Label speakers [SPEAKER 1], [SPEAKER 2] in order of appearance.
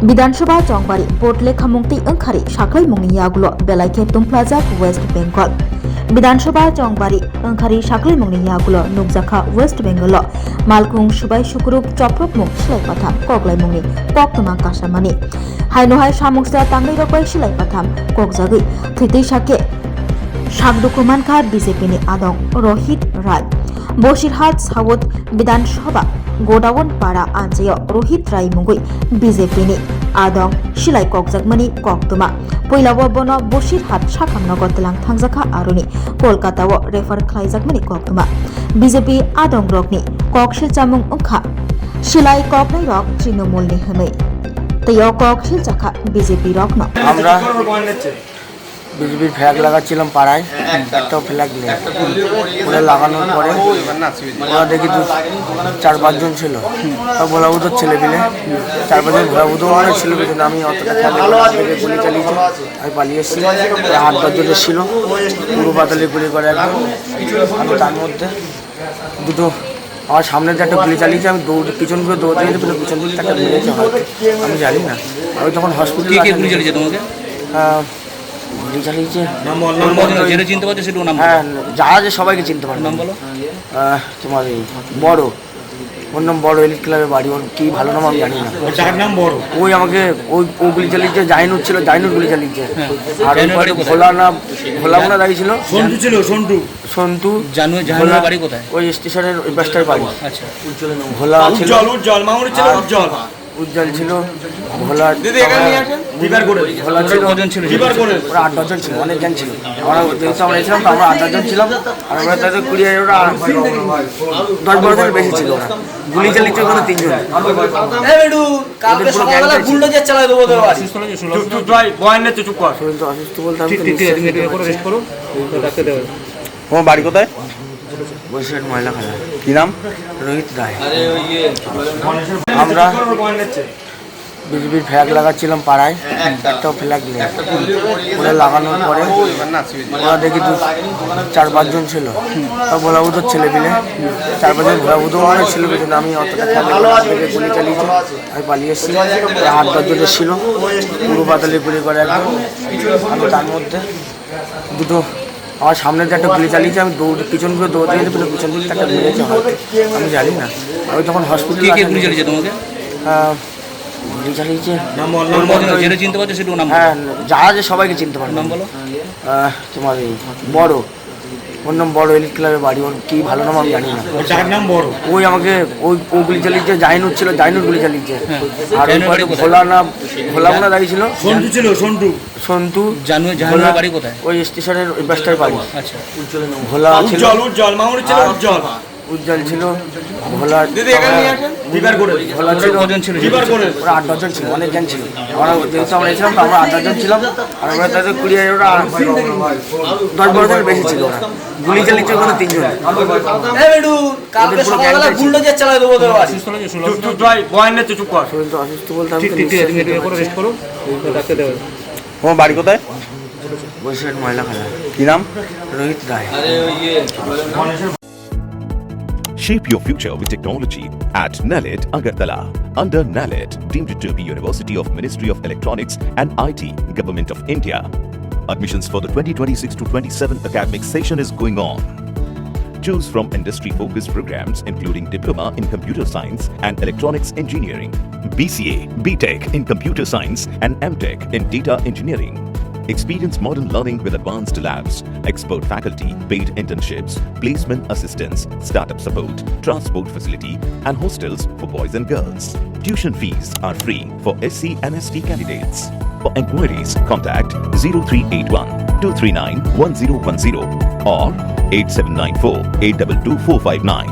[SPEAKER 1] বিধানসভা চংবারি বটলে খামুংতি ওংখারি সাকলাই মুংনি ইয়াগুলো বেলাইকে তুমপ্লাজাক ওয়েস্ট বেঙ্গল বিধানসভা চংবারি ওংখারি সাকলাই মুংনি ইয়াগুলো নুকজাখা ওয়েস্ট বেঙ্গল মালকুং সুবাই সুকুরুক চপ্রক মুং সিলাই পাথাম কগলাই মুংনি পক্তমা কাসামানি হাইনহাই সামুকসা তাংলাই রকবাই সিলাই পাথাম কগজাগৈ থৈতৈ সাকে সাকদুকুমাनखा বিজেপিনি আদং রোহিত রায় বসিরহাট সাউথ বিধানসভা গোডাউन पारा आंचेय रोहित राय मुंगुई बीजेपी आदं सिलाई ककजाकमानि कक्तमा पैलाव बनो बसिरहाट साखामनगर तलां थांजाखा आरुनि कलकाताव रेफार खालायजाकमानि कक्तमा बीजेपी आदं रकनि ककशिल चामुं ओंखा सिलाई ककनाय रक तृणमूलनि हमै तैयाव ककशिल चाखा बीजेपी रकनो
[SPEAKER 2] আমরা বিজেপির ফ্ল্যাগ লাগাচ্ছিলাম পাড়ায়, একটাও ফ্ল্যাগ নেই। ওরা লাগানোর পরে ওরা দেখি 4-5 জন ছিল, সব ভোলাবুতোর ছেলে পেলে 4-5 জন ভোলাবুতো অনেক ছিল, কিন্তু আমি অতটা খেয়াল থেকে গুলি চালিয়েছি, আমি পালিয়ে এসেছি। 8-10 জন ছিল, পুরো পাতালি গুলি করে একদম। আমি তার মধ্যে দুটো আমার সামনে যে একটা গুলি চালিয়েছে, আমি পিছন করে দৌড়তে গেছি, পিছন দিকে একটা মেরেছে হয়তো, আমি জানি না। আমি তখন হসপিটালে
[SPEAKER 3] গুলি চালিয়েছে তোমাকে?
[SPEAKER 2] গুলি চালিয়েছে
[SPEAKER 3] চিনতে পারছো সেটা নাম?
[SPEAKER 2] হ্যাঁ, যারা যে সবাইকে চিনতে পারে।
[SPEAKER 3] নাম বলো।
[SPEAKER 2] তোমার এই বড়, ওর নাম বড়, এলিট ক্লাবের বাড়ি। ওর কি ভালো নাম আমি জানি না।
[SPEAKER 3] নাম বড়।
[SPEAKER 2] ওই আমাকে ও গুলি চালিয়েছে। জাইনুর ছিল, জাইনুর গুলি চালিয়েছে। আর ভোলা মনে দাঁড়িয়েছিল,
[SPEAKER 3] সন্টু ছিল।
[SPEAKER 2] সন্তু
[SPEAKER 3] জানুয়ারি বাড়ি কোথায়?
[SPEAKER 2] ওই স্টেশনের ওই বাসটার বাড়ি।
[SPEAKER 3] আচ্ছা।
[SPEAKER 2] ভোলা ছিল, উজ্জ্বল ছিল, ভোলা ছিল,
[SPEAKER 3] কজন ছিল?
[SPEAKER 2] ওরা 8-10 জন ছিল, অনেক জন ছিল। আমরা যেহেতু আমরা এসেছিলাম, তো আমরা 8-10 জন ছিলাম। আর আমরা তাদের 10-12 জন বেশি ছিল। ওরা গুলি চালিয়েছে ওখানে 3 জন। অসুস্থ বলতে
[SPEAKER 4] তোমার বাড়ি কোথায়?
[SPEAKER 2] বসিরহাট ময়লা খালা।
[SPEAKER 4] কি নাম?
[SPEAKER 2] রোহিত রায়। আমরা বিজেপির ফ্ল্যাগ লাগাচ্ছিলাম পাড়ায়, একটাও ফ্ল্যাগ নেই। ওরা লাগানোর পরে ওরা দেখি 4-5 জন ছিল, সব ভোলাবুতোর ছেলে পেলে 4-5 জন ভোলাবুতো অনেক ছিল, কিন্তু আমি অতটা খেয়াল থেকে গুলি চালিয়েছি, আমি পালিয়ে এসেছি। 8-10 জন ছিল, পুরো পাতালি গুলি করে একদম। আমি তার মধ্যে দুটো আমার সামনে যে একটা গুলি চালিয়েছে, আমি পিছন করে দৌড়তে গেছি, পিছন দিকে একটা মেরেছে হয়তো, আমি জানি না। আমি তখন হসপিটালে
[SPEAKER 3] গুলি চালিয়েছে তোমাকে?
[SPEAKER 2] গুলি চালিয়েছে
[SPEAKER 3] চিনতে পারছো সেটা নাম?
[SPEAKER 2] হ্যাঁ, যারা যে সবাইকে চিনতে পারে।
[SPEAKER 3] নাম বলো।
[SPEAKER 2] তোমার এই বড়, ওর নাম বড়, এলিট ক্লাবের বাড়ি। ওর কি ভালো নাম আমি জানি না।
[SPEAKER 3] নাম বড়।
[SPEAKER 2] ওই আমাকে ও গুলি চালিয়েছে। জাইনুর ছিল, জাইনুর গুলি চালিয়েছে। আর ভোলা মনে দাঁড়িয়েছিল, সন্তু
[SPEAKER 3] জানুয়ারি বাড়ি কোথায়?
[SPEAKER 2] ওই স্টেশনের ওই বাসটার বাড়ি।
[SPEAKER 3] আচ্ছা।
[SPEAKER 2] ভোলা ছিল, উজ্জ্বল ছিল, ভোলা ছিল,
[SPEAKER 3] কজন ছিল?
[SPEAKER 2] ওরা 8-10 জন ছিল, অনেক জন ছিল। আমরা যেহেতু আমরা এসেছিলাম, তো আমরা 8-10 জন ছিলাম। আর আমরা তাদের 10-12 জন বেশি ছিল। ওরা গুলি চালিয়েছে ওখানে 3 জন। অসুস্থ বলতে
[SPEAKER 4] তোমার বাড়ি কোথায়?
[SPEAKER 2] বসিরহাট ময়লা খালা।
[SPEAKER 4] কি নাম?
[SPEAKER 2] রোহিত রায়।
[SPEAKER 5] Shape your future with technology at NALED Agartala. Under NALED, deemed to be University of Ministry of Electronics and IT, Government of India. Admissions for the 2026-27 academic session is going on. Choose from industry-focused programs including Diploma in Computer Science and Electronics Engineering, BCA, BTech in Computer Science and MTech in Data Engineering. Experience modern learning with advanced labs, expert faculty, paid internships, placement assistance, startup support, transport facility, and hostels for boys and girls. Tuition fees are free for SC and ST candidates. For enquiries, contact 0381 239 1010 or 8794 822 459.